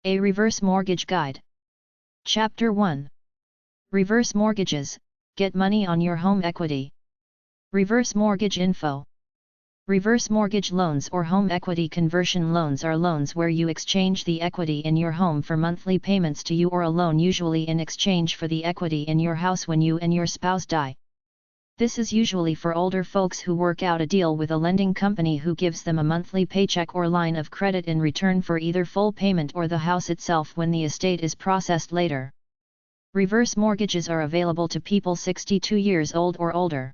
A Reverse Mortgage Guide. Chapter 1. Reverse Mortgages, Get Money on Your Home Equity. Reverse Mortgage Info. Reverse mortgage loans or home equity conversion loans are loans where you exchange the equity in your home for monthly payments to you, or a loan usually in exchange for the equity in your house when you and your spouse die. This is usually for older folks who work out a deal with a lending company who gives them a monthly paycheck or line of credit in return for either full payment or the house itself when the estate is processed later. Reverse mortgages are available to people 62 years old or older.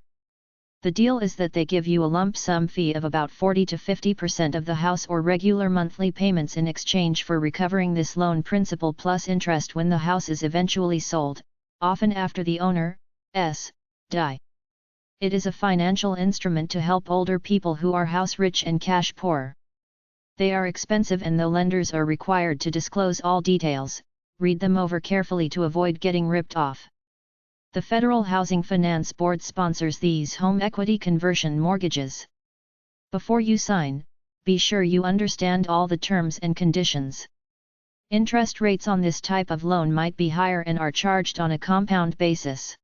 The deal is that they give you a lump sum fee of about 40 to 50% of the house or regular monthly payments in exchange for recovering this loan principal plus interest when the house is eventually sold, often after the owner's die. It is a financial instrument to help older people who are house rich and cash poor. They are expensive, and though lenders are required to disclose all details, read them over carefully to avoid getting ripped off. The Federal Housing Finance Board sponsors these home equity conversion mortgages. Before you sign, be sure you understand all the terms and conditions. Interest rates on this type of loan might be higher and are charged on a compound basis.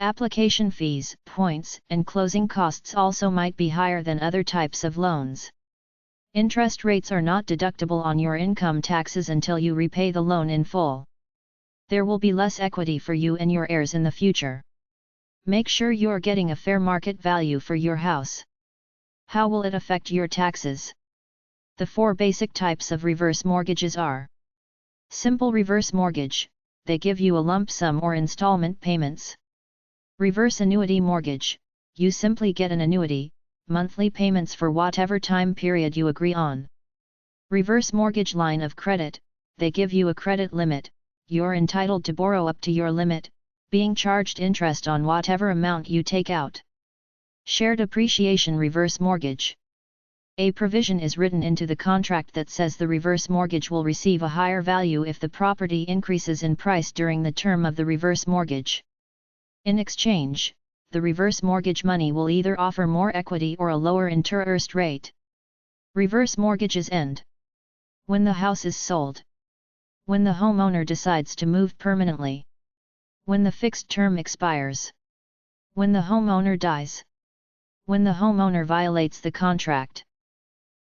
Application fees, points, and closing costs also might be higher than other types of loans. Interest rates are not deductible on your income taxes until you repay the loan in full. There will be less equity for you and your heirs in the future. Make sure you're getting a fair market value for your house. How will it affect your taxes? The 4 basic types of reverse mortgages are: simple reverse mortgage, they give you a lump sum or installment payments. Reverse annuity mortgage, you simply get an annuity, monthly payments for whatever time period you agree on. Reverse mortgage line of credit, they give you a credit limit, you're entitled to borrow up to your limit, being charged interest on whatever amount you take out. Shared appreciation reverse mortgage. A provision is written into the contract that says the reverse mortgage will receive a higher value if the property increases in price during the term of the reverse mortgage. In exchange, the reverse mortgage money will either offer more equity or a lower interest rate. Reverse mortgages end when the house is sold, when the homeowner decides to move permanently, when the fixed term expires, when the homeowner dies, when the homeowner violates the contract.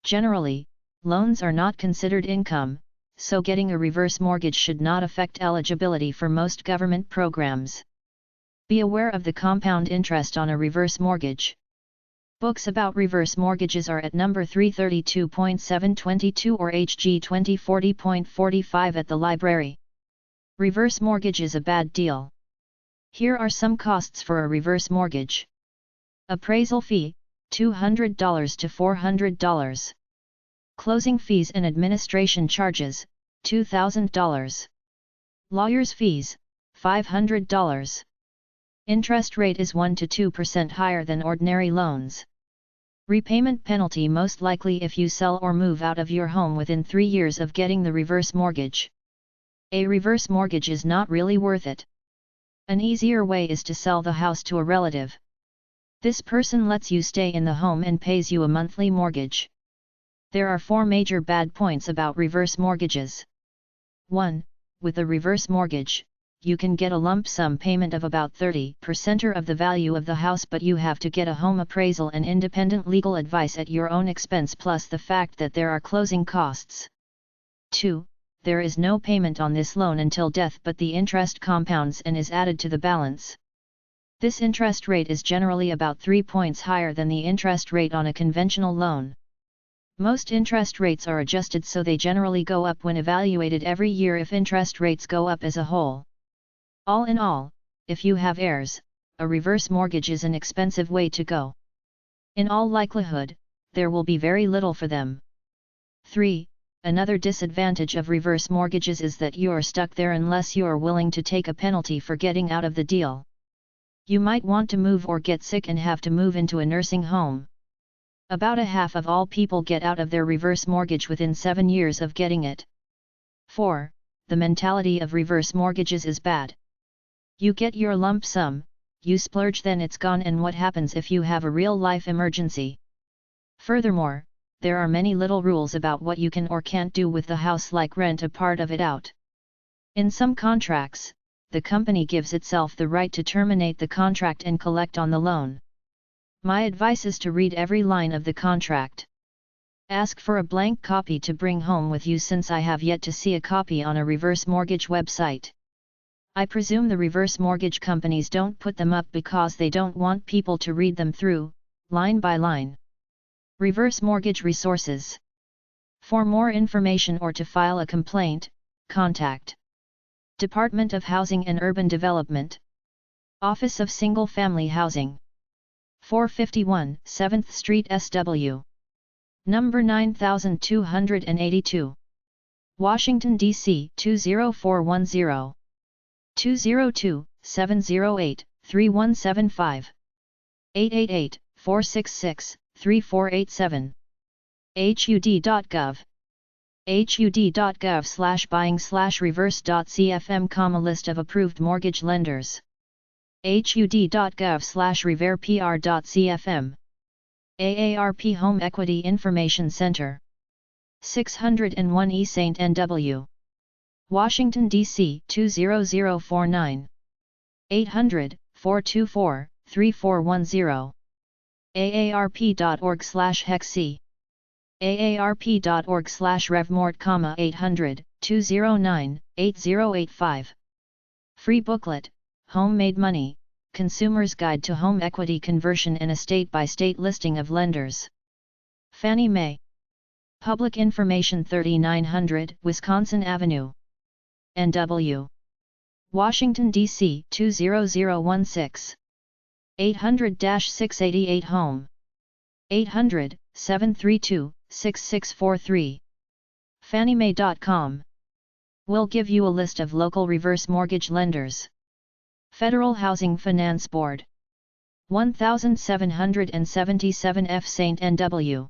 Generally, loans are not considered income, so getting a reverse mortgage should not affect eligibility for most government programs. Be aware of the compound interest on a reverse mortgage. Books about reverse mortgages are at number 332.722 or HG 2040.45 at the library. Reverse mortgage is a bad deal. Here are some costs for a reverse mortgage. Appraisal fee, $200 to $400. Closing fees and administration charges, $2,000. Lawyer's fees, $500. Interest rate is 1 to 2% higher than ordinary loans. Repayment penalty most likely if you sell or move out of your home within 3 years of getting the reverse mortgage. A reverse mortgage is not really worth it. An easier way is to sell the house to a relative. This person lets you stay in the home and pays you a monthly mortgage. There are 4 major bad points about reverse mortgages. 1. With a reverse mortgage, you can get a lump sum payment of about 30% of the value of the house, but you have to get a home appraisal and independent legal advice at your own expense, plus the fact that there are closing costs. 2. There is no payment on this loan until death, but the interest compounds and is added to the balance. This interest rate is generally about 3 points higher than the interest rate on a conventional loan. Most interest rates are adjusted, so they generally go up when evaluated every year if interest rates go up as a whole. All in all, if you have heirs, a reverse mortgage is an expensive way to go. In all likelihood, there will be very little for them. 3. Another disadvantage of reverse mortgages is that you're stuck there unless you're willing to take a penalty for getting out of the deal. You might want to move or get sick and have to move into a nursing home. About a half of all people get out of their reverse mortgage within 7 years of getting it. 4. The mentality of reverse mortgages is bad. You get your lump sum, you splurge, then it's gone, and what happens if you have a real-life emergency? Furthermore, there are many little rules about what you can or can't do with the house, like rent a part of it out. In some contracts, the company gives itself the right to terminate the contract and collect on the loan. My advice is to read every line of the contract. Ask for a blank copy to bring home with you, since I have yet to see a copy on a reverse mortgage website. I presume the reverse mortgage companies don't put them up because they don't want people to read them through, line by line. Reverse mortgage resources. For more information or to file a complaint, contact Department of Housing and Urban Development, Office of Single Family Housing, 451 7th Street SW, number 9282, Washington, D.C. 20410, 202-708-3175, 888-466-3487, hud.gov. hud.gov/buying/reverse.cfm, list of approved mortgage lenders. hud.gov/reverepr.cfm. AARP Home Equity Information Center, 601 E St. N.W., Washington, D.C. 20049, 800-424-3410, aarp.org/hexc, aarp.org/revmort, 800-209-8085. Free booklet, Home-Made Money, Consumer's Guide to Home Equity Conversion and a State-by-State Listing of Lenders. Fannie Mae. Public Information 3900 Wisconsin Avenue, NW, Washington, D.C. 20016, 800-688 Home, 800-732-6643. FannieMae.com will give you a list of local reverse mortgage lenders. Federal Housing Finance Board, 1777 F St. N.W.,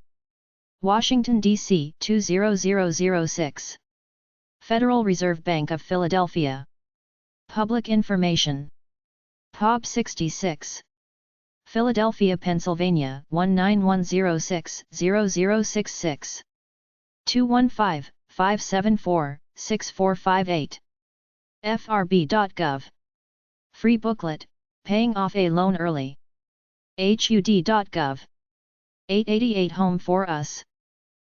Washington, D.C. 20006. Federal Reserve Bank of Philadelphia. Public Information. POB 66. Philadelphia, Pennsylvania 19106-0066. 215-574-6458. FRB.gov. Free booklet, Paying Off a Loan Early. HUD.gov. 888 Home for Us.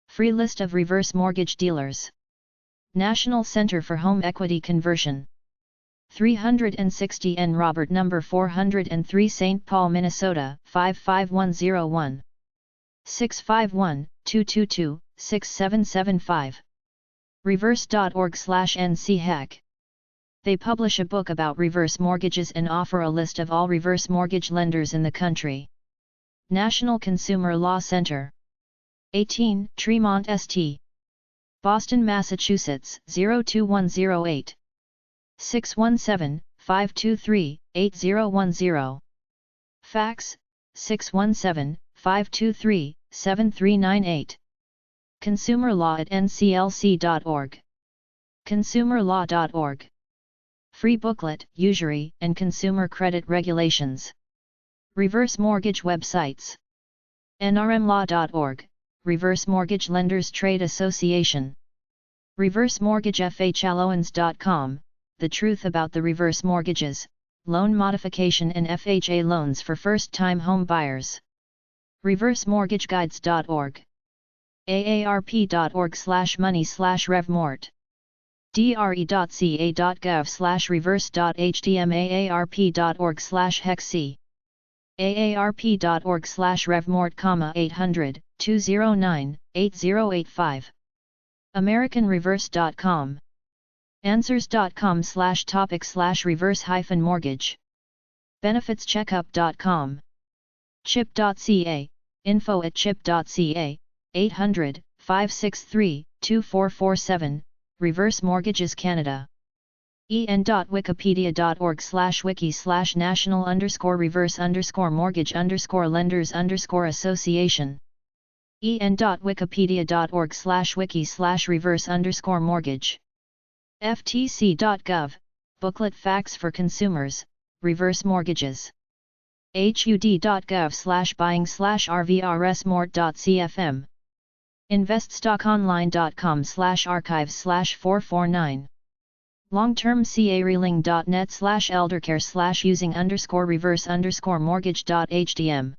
Free list of reverse mortgage dealers. National Center for Home Equity Conversion. 360 N Robert No. 403 St. Paul, Minnesota 55101. 651-222-6775. Reverse.org/NCHEC. They publish a book about reverse mortgages and offer a list of all reverse mortgage lenders in the country. National Consumer Law Center. 18 Tremont St. Boston, Massachusetts 02108. 617-523-8010. Fax, 617-523-7398. consumerlaw@nclc.org. consumerlaw.org. Free booklet, Usury and Consumer Credit Regulations. Reverse mortgage websites. nrmlaw.org, Reverse Mortgage Lenders Trade Association. ReverseMortgageFHLowens.com, The Truth About the Reverse Mortgages, Loan Modification and FHA Loans for First-Time Home Buyers. ReverseMortgageGuides.org. AARP.org/money/revmort. dre.ca.gov/reverse.htm. aarp.org/revmort, 800-209-8085. AmericanReverse.com. Answers.com/topic/reverse-mortgage. BenefitsCheckup.com. Chip.ca, info@chip.ca, 800-563-2447, Reverse Mortgages Canada. en.wikipedia.org/wiki/national_reverse_mortgage_lenders_association. en.wikipedia.org/wiki/reverse_mortgage. ftc.gov, Booklet Facts for Consumers, Reverse Mortgages. hud.gov/buying/rvrsmort.cfm. investstockonline.com/archives/449. longtermcareling.net/using_reverse_mortgage.hdm.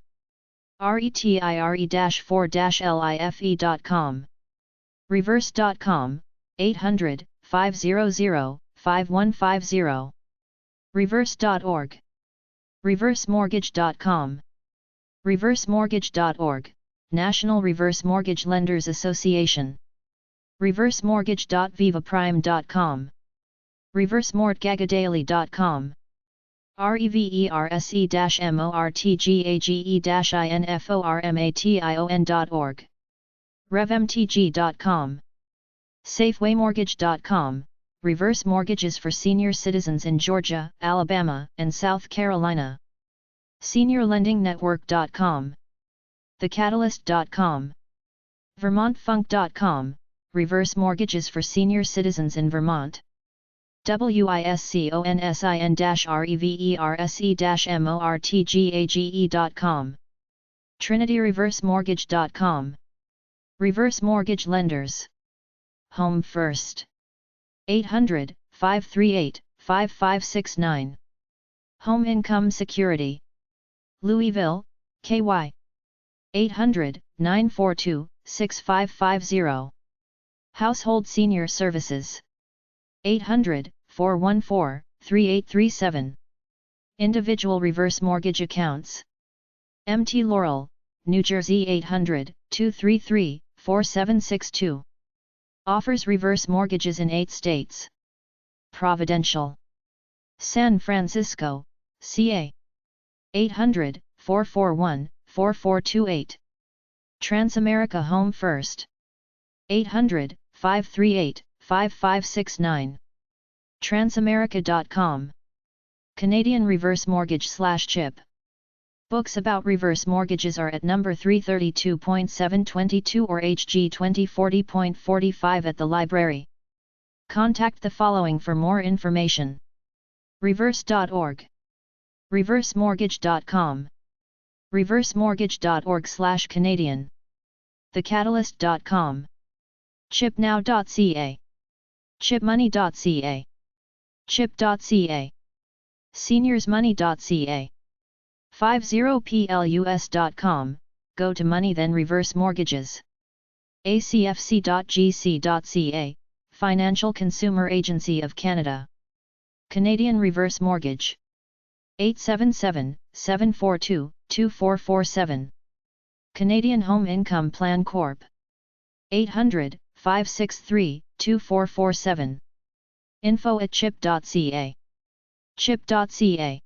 retire-4-life.com. reverse.com, 800-500-5150. reverse.org. reversemortgage.com. reversemortgage.org, National Reverse Mortgage Lenders Association. reversemortgage.vivaprime.com. reversemortgagadaily.com. reverse-mortgage-information.org. revmtg.com. safewaymortgage.com, reverse mortgages for senior citizens in Georgia, Alabama, and South Carolina. seniorlendingnetwork.com. thecatalyst.com. vermontfunk.com, reverse mortgages for senior citizens in Vermont. wisconsin-reverse-mortgage.com. trinityreversemortgage.com. reverse mortgage lenders. Home First. 800-538-5569. Home Income Security. Louisville, KY. 800-942-6550. Household Senior Services. 800-414-3837. Individual Reverse Mortgage Accounts. MT Laurel, New Jersey 800-233-4762. Offers reverse mortgages in 8 states. Providential. San Francisco, CA. 800-441-4428. Transamerica Home First. 800-538-5569. Transamerica.com. Canadian Reverse Mortgage/CHIP. Books about reverse mortgages are at number 332.722 or HG 2040.45 at the library. Contact the following for more information. reverse.org. reversemortgage.com. reversemortgage.org/Canadian. thecatalyst.com. chipnow.ca. chipmoney.ca. chip.ca. seniorsmoney.ca. 50plus.com, go to money then reverse mortgages. acfc.gc.ca, Financial Consumer Agency of Canada. Canadian Reverse Mortgage. 877-742-2447. Canadian Home Income Plan Corp. 800-563-2447. info@chip.ca. chip.ca